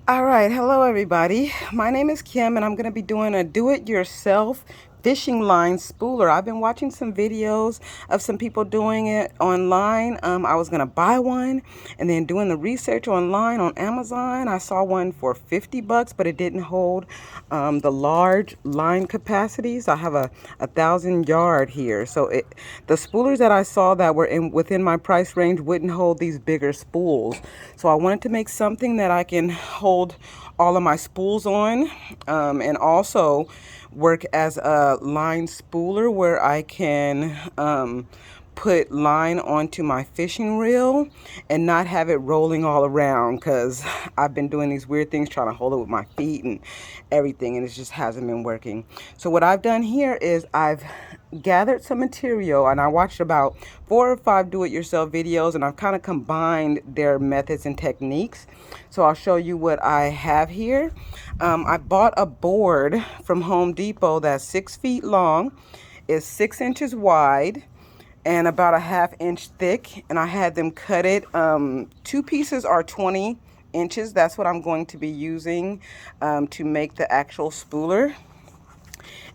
All right, hello everybody. My name is Kim and I'm going to be doing a do-it-yourself fishing line spooler. I've been watching some videos of some people doing it online. I was going to buy one, and then doing the research online on Amazon, I saw one for 50 bucks, but it didn't hold the large line capacities. I have a 1,000 yard here. So the spoolers that I saw that were within my price range wouldn't hold these bigger spools. So I wanted to make something that I can hold all of my spools on, and also work as a line spooler where I can put line onto my fishing reel and not have it rolling all around, because I've been doing these weird things trying to hold it with my feet and everything, and it just hasn't been working. So what I've done here is I've gathered some material, and I watched about 4 or 5 do-it-yourself videos, and I've kind of combined their methods and techniques. So I'll show you what I have here. I bought a board from Home Depot that's 6 feet long, is 6 inches wide, and about a 1/2 inch thick, and I had them cut it. 2 pieces are 20 inches. That's what I'm going to be using to make the actual spooler.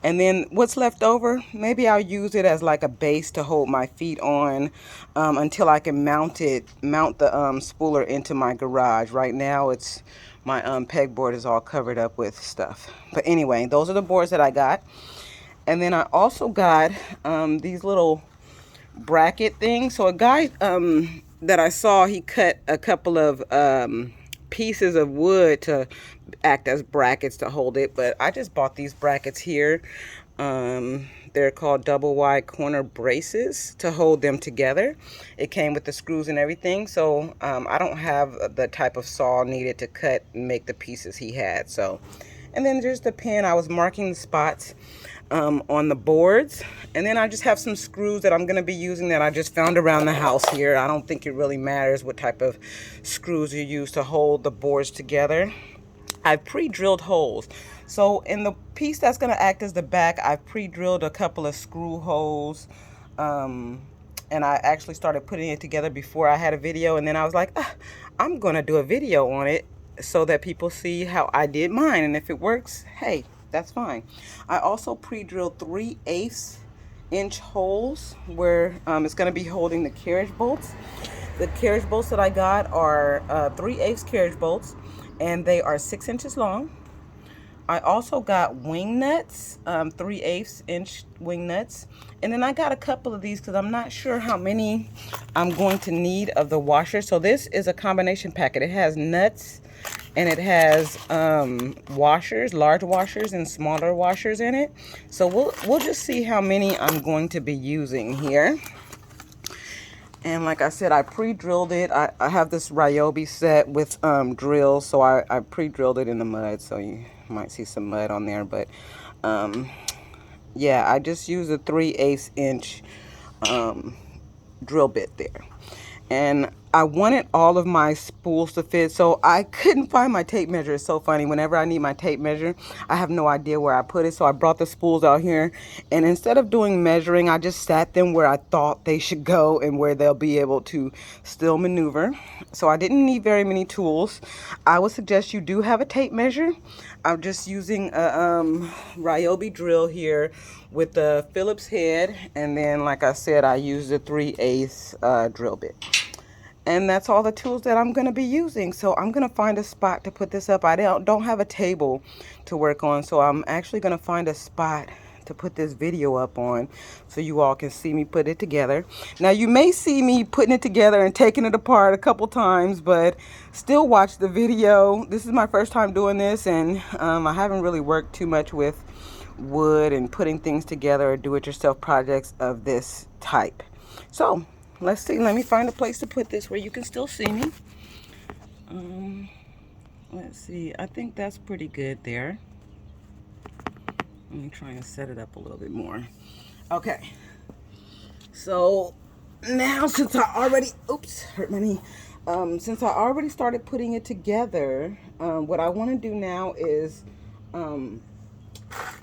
And then what's left over, maybe I'll use it as like a base to hold my feet on until I can mount the spooler into my garage. Right now it's my pegboard is all covered up with stuff. But anyway, those are the boards that I got. And then I also got these little bracket things. So a guy that I saw, he cut a couple of pieces of wood to act as brackets to hold it, but I just bought these brackets here. They're called double wide corner braces to hold them together. It came with the screws and everything, so I don't have the type of saw needed to cut and make the pieces he had. So, and then there's the pen. I was marking the spots on the boards, and then I just have some screws that I'm going to be using that I just found around the house here. I don't think it really matters what type of screws you use to hold the boards together. I've pre-drilled holes. So in the piece that's going to act as the back, I've pre-drilled a couple of screw holes. And I actually started putting it together before I had a video. And then I was like, I'm going to do a video on it so that people see how I did mine. And if it works, hey, that's fine. I also pre-drilled 3/8 inch holes where it's going to be holding the carriage bolts. The carriage bolts that I got are 3/8 carriage bolts, and they are 6 inches long. I also got wing nuts, 3/8 inch wing nuts. And then I got a couple of these because I'm not sure how many I'm going to need of the washer. So this is a combination packet. It has nuts and it has washers, large washers and smaller washers in it. So we'll just see how many I'm going to be using here. And like I said, I pre-drilled it. I have this Ryobi set with drills, so I pre-drilled it in the mud, so you might see some mud on there. But yeah, I just used a 3/8 inch drill bit there. And I wanted all of my spools to fit, so I couldn't find my tape measure. It's so funny. Whenever I need my tape measure, I have no idea where I put it. So I brought the spools out here, and instead of doing measuring, I just sat them where I thought they should go and where they'll be able to still maneuver. So I didn't need very many tools. I would suggest you do have a tape measure. I'm just using a Ryobi drill here with the Phillips head, and then like I said, I used a 3/8 drill bit. And that's all the tools that I'm going to be using. So I'm going to find a spot to put this up. I don't have a table to work on, so I'm actually going to find a spot to put this video up on so you all can see me put it together. Now you may see me putting it together and taking it apart a couple times, but still watch the video. This is my first time doing this, and I haven't really worked too much with wood and putting things together or do-it-yourself projects of this type. So let's see. Let me find a place to put this where you can still see me. Let's see. I think that's pretty good there. Let me try and set it up a little bit more. Okay. So now, since I already, oops, hurt my knee. Since I already started putting it together, what I want to do now is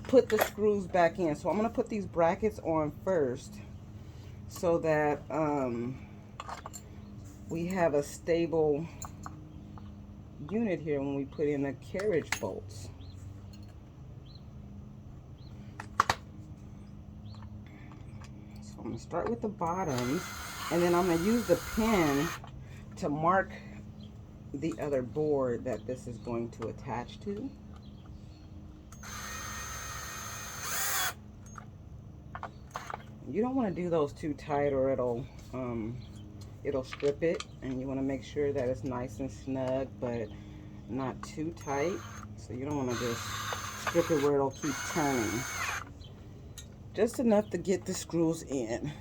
put the screws back in. So I'm going to put these brackets on first so that we have a stable unit here when we put in the carriage bolts. So I'm going to start with the bottoms, and then I'm going to use the pen to mark the other board that this is going to attach to. You don't want to do those too tight or it'll strip it, and you want to make sure that it's nice and snug but not too tight. So you don't want to just strip it where it'll keep turning. Just enough to get the screws in.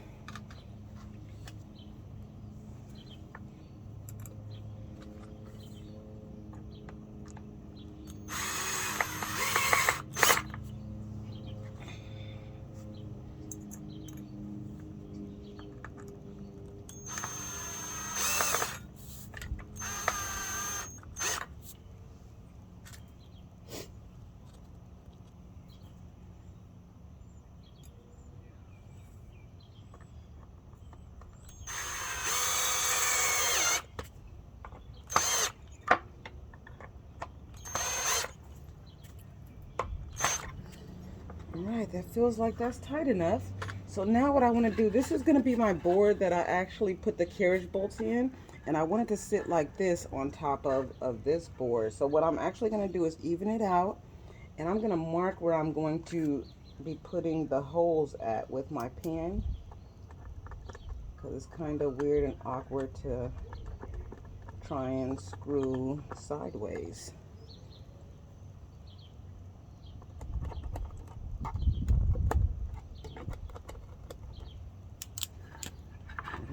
Alright, that feels like that's tight enough. So now what I want to do, this is going to be my board that I actually put the carriage bolts in, and I want it to sit like this on top of this board. So what I'm actually going to do is even it out, and I'm going to mark where I'm going to be putting the holes at with my pen, because it's kind of weird and awkward to try and screw sideways.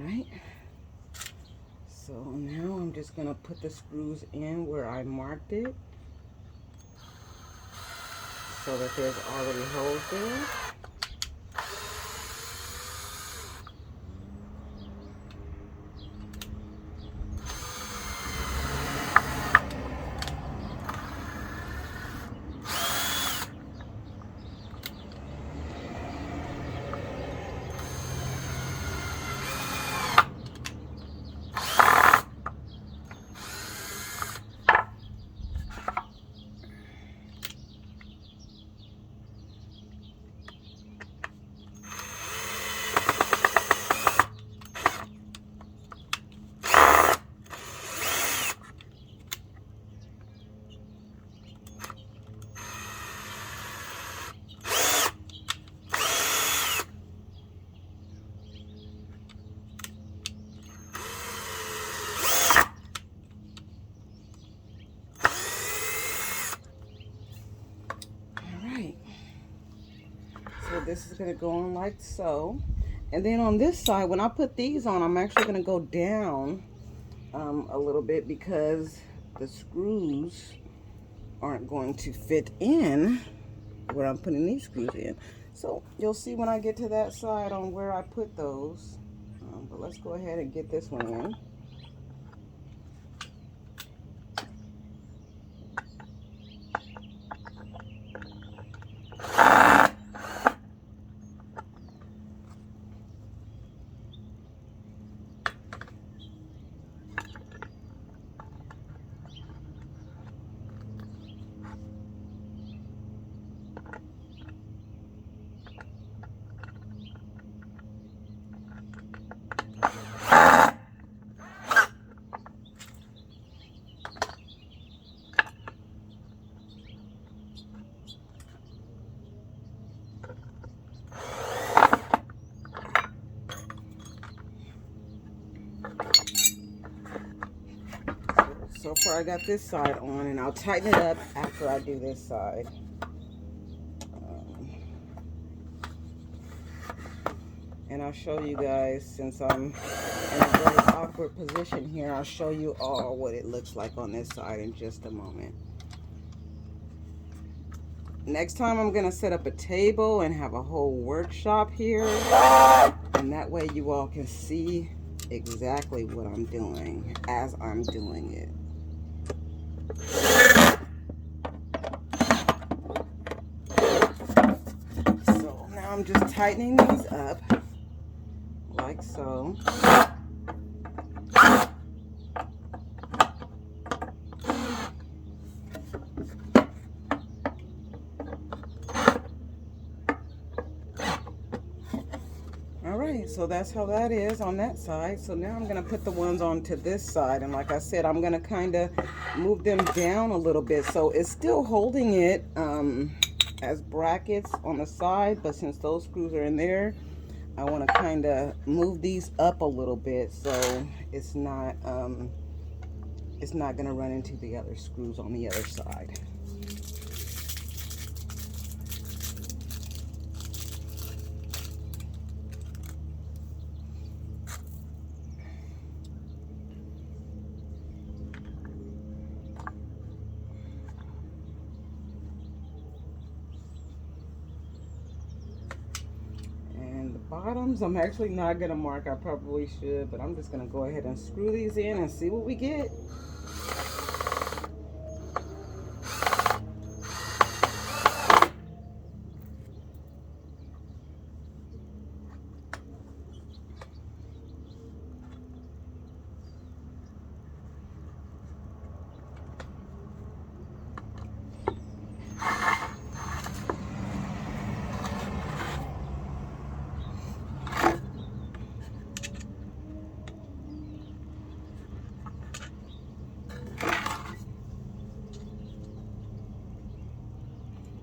Alright, so now I'm just going to put the screws in where I marked it so that there's already holes there. So this is going to go on like so. And then on this side, when I put these on, I'm actually going to go down a little bit because the screws aren't going to fit in where I'm putting these screws in. So you'll see when I get to that side on where I put those. But let's go ahead and get this one in. So far I got this side on, and I'll tighten it up after I do this side. And I'll show you guys, since I'm in a very awkward position here, I'll show you all what it looks like on this side in just a moment. Next time I'm going to set up a table and have a whole workshop here, and that way you all can see exactly what I'm doing as I'm doing it. So now I'm just tightening these up like so. So that's how that is on that side. So now I'm gonna put the ones onto this side, and like I said, I'm gonna kind of move them down a little bit so it's still holding it as brackets on the side, but since those screws are in there, I want to kind of move these up a little bit so it's not gonna run into the other screws on the other side. Bottoms, I'm actually not gonna mark. I probably should, but I'm just gonna go ahead and screw these in and see what we get.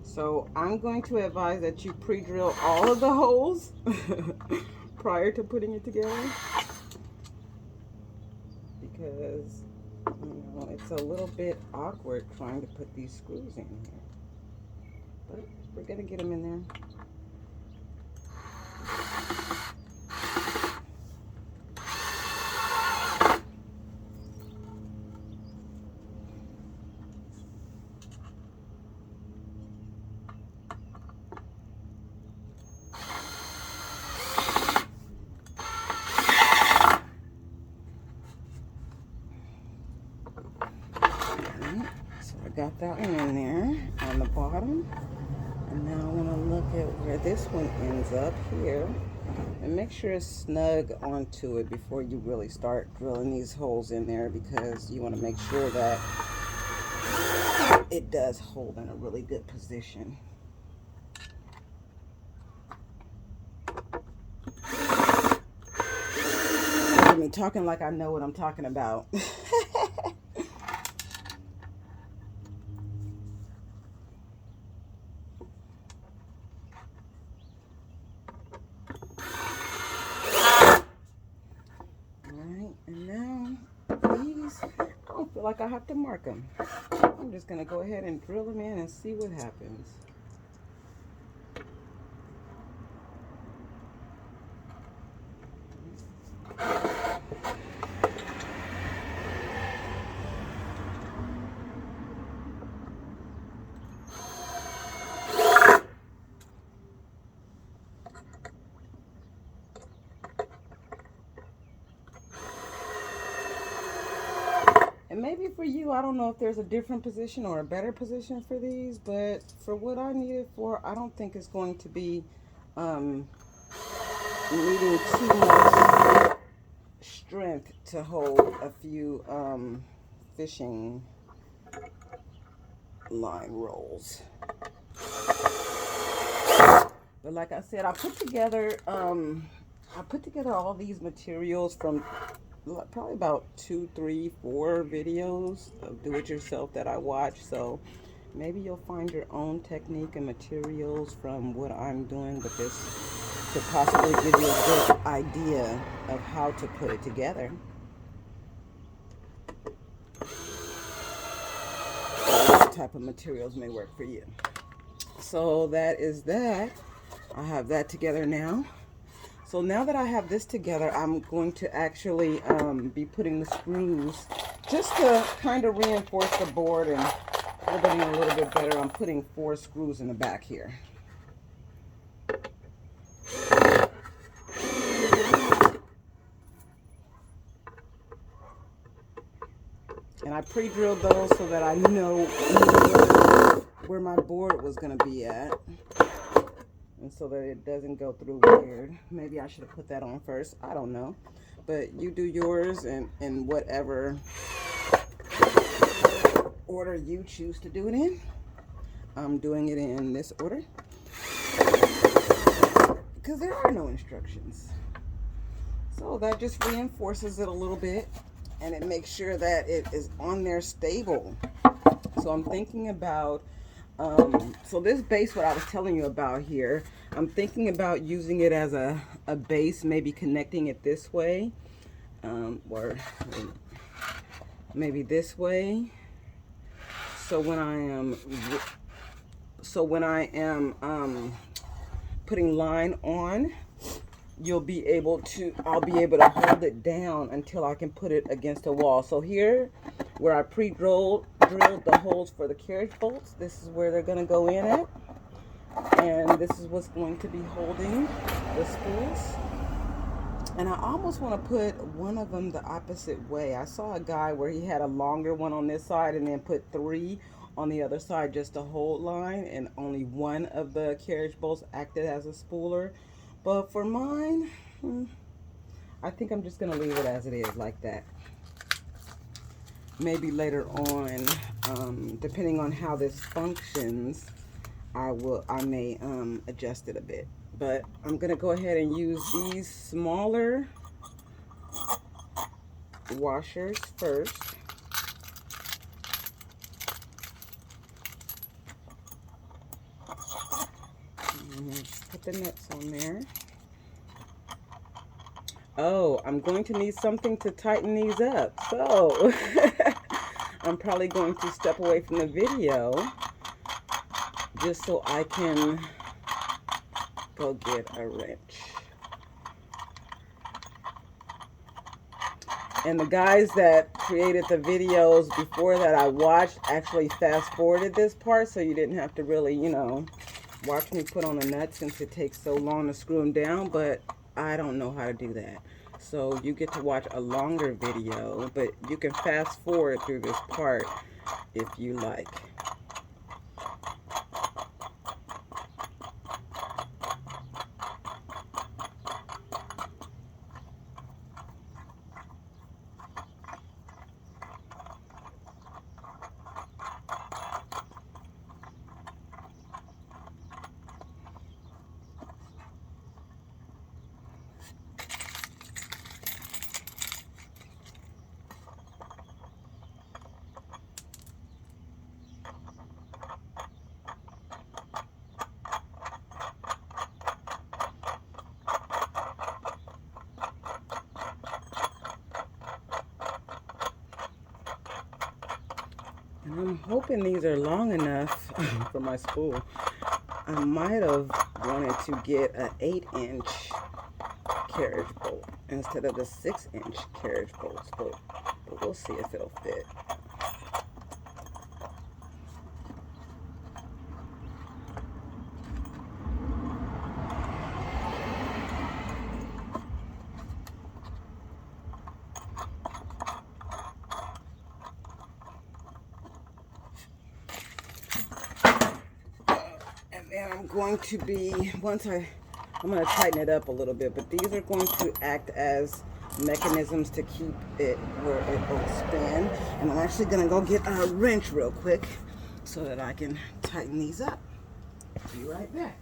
So I'm going to advise that you pre-drill all of the holes prior to putting it together, because it's a little bit awkward trying to put these screws in here, but we're gonna get them in there. Got that one in there on the bottom, and now I want to look at where this one ends up here and make sure it's snug onto it before you really start drilling these holes in there, because you want to make sure that it does hold in a really good position. Look at me talking like I know what I'm talking about. Like I have to mark them. I'm just gonna go ahead and drill them in and see what happens. And maybe for you, I don't know if there's a different position or a better position for these, but for what I need it for, I don't think it's going to be needing too much strength to hold a few fishing line rolls. But like I said, I put together all these materials from probably about 2, 3, 4 videos of do-it-yourself that I watch. So maybe you'll find your own technique and materials from what I'm doing with this to possibly give you a good idea of how to put it together. What type of materials may work for you. So that is that. I have that together now. So now that I have this together, I'm going to actually be putting the screws just to kind of reinforce the board and hold it in a little bit better. I'm putting 4 screws in the back here. And I pre-drilled those so that I know where my board was going to be at. And so that it doesn't go through weird. Maybe I should have put that on first. I don't know. But you do yours in whatever order you choose to do it in. I'm doing it in this order because there are no instructions. So that just reinforces it a little bit, and it makes sure that it is on there stable. So I'm thinking about, so this base, what I was telling you about here, I'm thinking about using it as a base, maybe connecting it this way, or maybe this way. So when I am putting line on, I'll be able to hold it down until I can put it against a wall. So here, where I drilled the holes for the carriage bolts, this is where they're going to go in at. And this is what's going to be holding the spools. And I almost want to put one of them the opposite way. I saw a guy where he had a longer one on this side and then put 3 on the other side just to hold line, and only one of the carriage bolts acted as a spooler. But for mine, I think I'm just going to leave it as it is, like that. Maybe later on, depending on how this functions, I may adjust it a bit. But I'm going to go ahead and use these smaller washers first. Just put the nuts on there. Oh, I'm going to need something to tighten these up. So I'm probably going to step away from the video just so I can go get a wrench. And the guys that created the videos before that I watched actually fast forwarded this part, so you didn't have to really, watch me put on the nuts since it takes so long to screw them down. But I don't know how to do that. So you get to watch a longer video, but you can fast forward through this part if you like. And I'm hoping these are long enough for my spool. I might have wanted to get an 8-inch carriage bolt instead of the 6-inch carriage bolts, but we'll see if it'll fit. And I'm going to be, I'm going to tighten it up a little bit, but these are going to act as mechanisms to keep it where it will spin. And I'm actually going to go get a wrench real quick so that I can tighten these up. Be right back.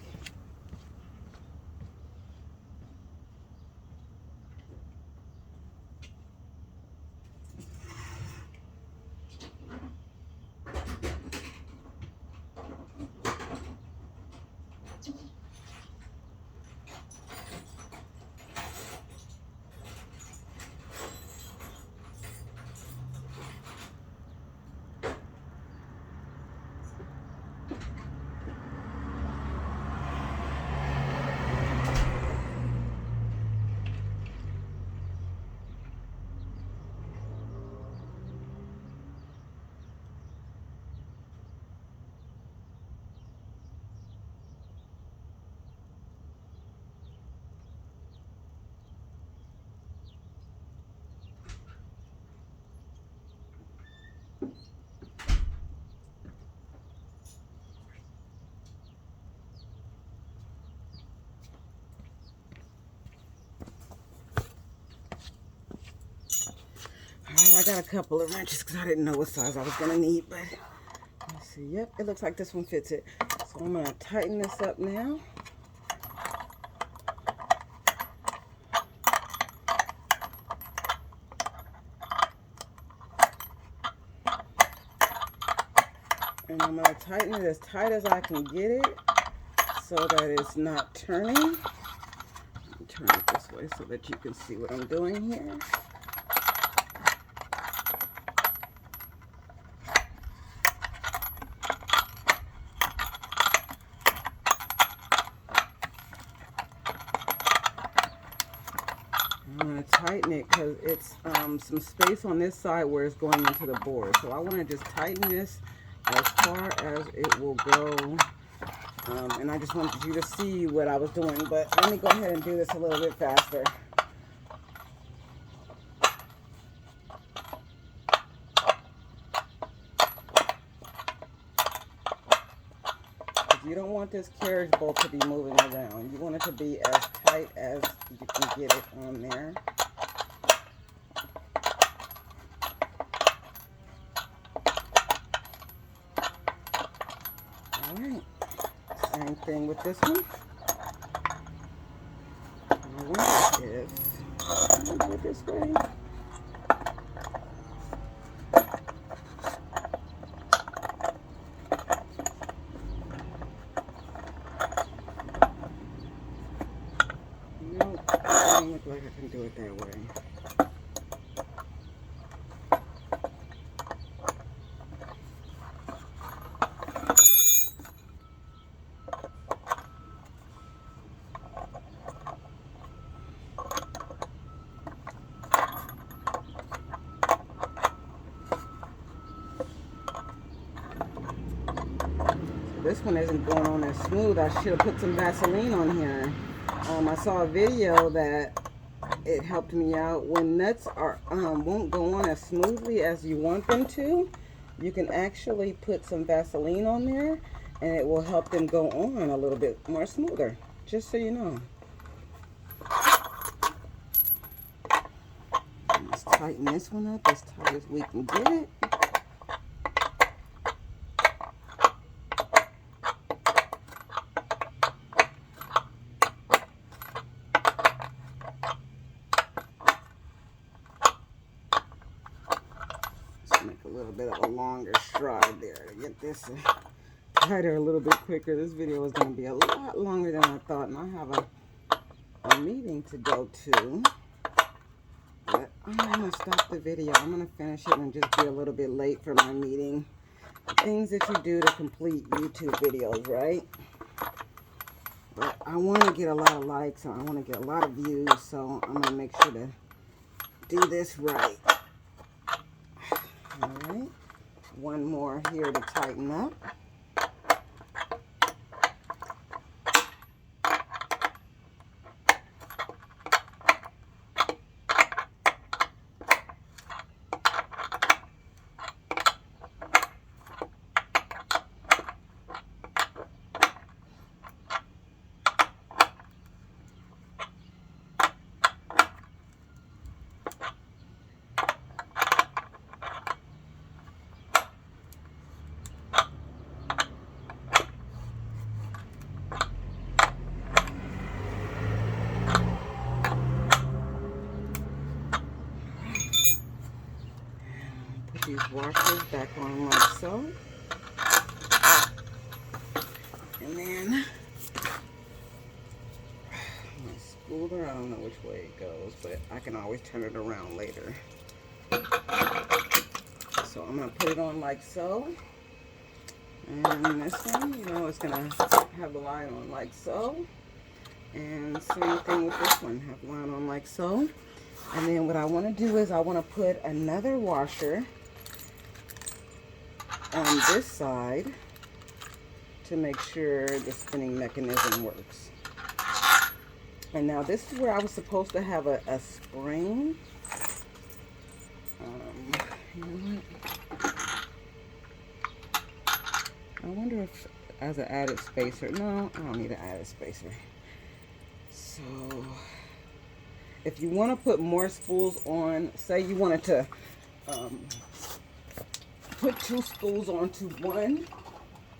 I got a couple of wrenches because I didn't know what size I was going to need, but let's see. Yep, it looks like this one fits it. So I'm going to tighten this up now. And I'm going to tighten it as tight as I can get it so that it's not turning. Turn it this way so that you can see what I'm doing here. I'm going to tighten it because it's some space on this side where it's going into the board. So I want to just tighten this as far as it will go. And I just wanted you to see what I was doing. But let me go ahead and do this a little bit faster. You don't want this carriage bolt to be moving around. You want it to be as tight as you can get it on there. Alright, same thing with this one. I wonder if I can do it this way. Nope, it doesn't look like I can do it that way. This one isn't going on as smooth. I should have put some Vaseline on here. I saw a video that it helped me out when nuts are won't go on as smoothly as you want them to. You can actually put some Vaseline on there and it will help them go on a little bit more smoother, just so you know. Let's tighten this one up as tight as we can get it. Make a little bit of a longer stride there to get this tighter a little bit quicker. This video is going to be a lot longer than I thought, and I have a meeting to go to. But I'm going to stop the video. I'm going to finish it and just be a little bit late for my meeting. Things that you do to complete YouTube videos, right? But I want to get a lot of likes and I want to get a lot of views, so I'm going to make sure to do this right. Alright, one more here to tighten up. These washers back on like so. And then my spooler, I don't know which way it goes, but I can always turn it around later. So I'm going to put it on like so. And this one, you know, it's going to have the line on like so. And same thing with this one, have the line on like so. And then what I want to do is I want to put another washer on this side to make sure the spinning mechanism works. And now this is where I was supposed to have a spring. You know what? I wonder if as an added spacer. No, I don't need an added spacer. So if you want to put more spools on, say you wanted to put 2 spools onto one,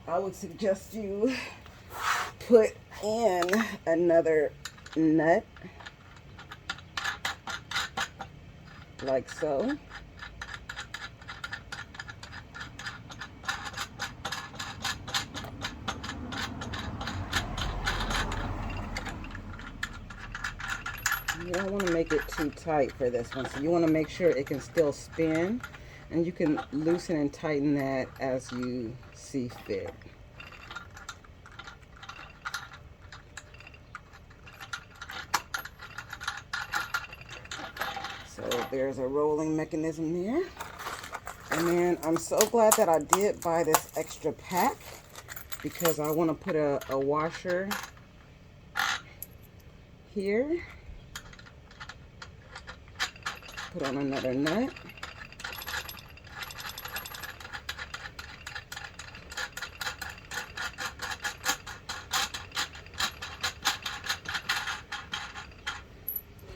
I would suggest you put in another nut like so. You don't want to make it too tight for this one. So you want to make sure it can still spin. And you can loosen and tighten that as you see fit. So there's a rolling mechanism there. And then I'm so glad that I did buy this extra pack because I want to put a washer here. Put on another nut.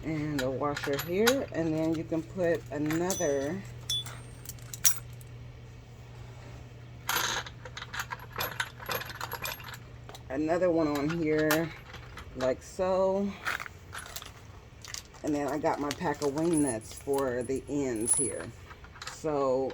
And a washer here, and then you can put another one on here like so. And then I got my pack of wing nuts for the ends here. So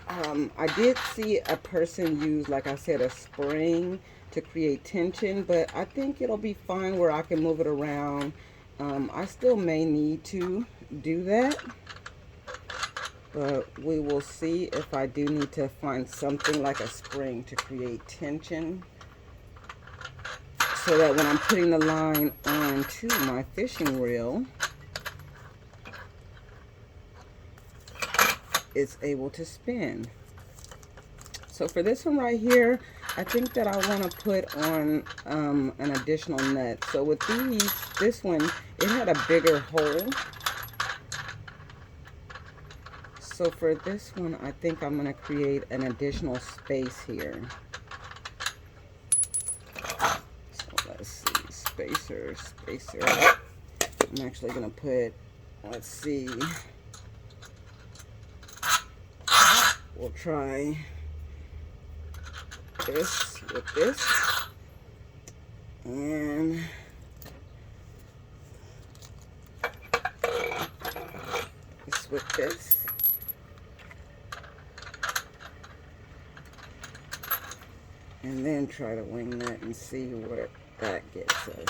I did see a person use, like I said, a spring to create tension, but I think it'll be fine where I can move it around. I still may need to do that, but we will see if I do need to find something like a spring to create tension so that when I'm putting the line onto my fishing reel, it's able to spin. So for this one right here, I think that I want to put on an additional nut. So with this one, it had a bigger hole. So for this one, I think I'm going to create an additional space here. So let's see, spacer. I'm actually going to put, let's see, we'll try this with this, and this with this, and then try to wing that and see where that gets us.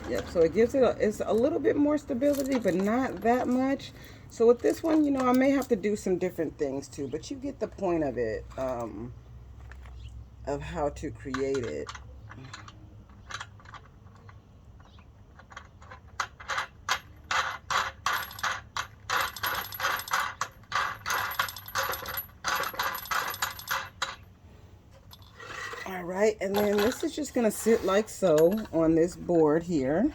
Yep, so it gives it's a little bit more stability, but not that much. So with this one, you know, I may have to do some different things too, but you get the point of it, of how to create it. All right, and then this is just gonna sit like so on this board here.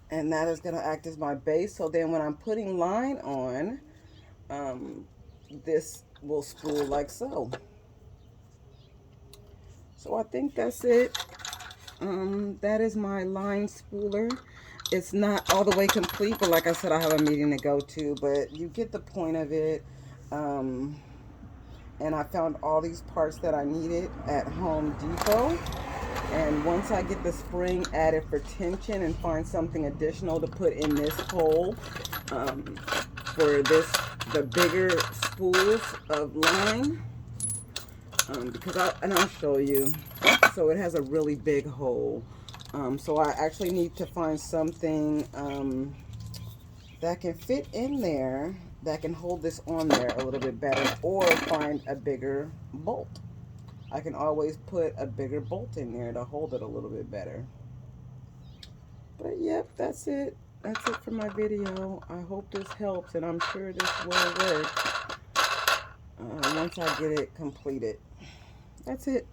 And that is gonna act as my base. So then when I'm putting line on, this will spool like so. So I think that's it. That is my line spooler. It's not all the way complete, but like I said, I have a meeting to go to, but you get the point of it. And I found all these parts that I needed at Home Depot. And once I get the spring added for tension and find something additional to put in this hole for the bigger spools of line, because I'll show you. So it has a really big hole. So I actually need to find something that can fit in there, that can hold this on there a little bit better, or find a bigger bolt. I can always put a bigger bolt in there to hold it a little bit better. But yep, that's it. That's it for my video. I hope this helps, and I'm sure this will work once I get it completed. That's it.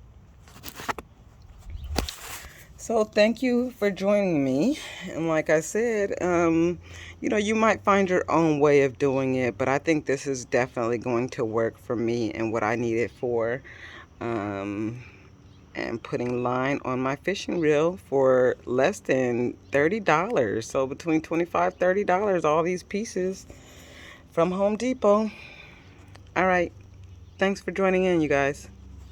So thank you for joining me. And like I said, you know, you might find your own way of doing it, but I think this is definitely going to work for me and what I need it for. And putting line on my fishing reel for less than $30. So between $25, $30, all these pieces from Home Depot. All right. Thanks for joining in, you guys.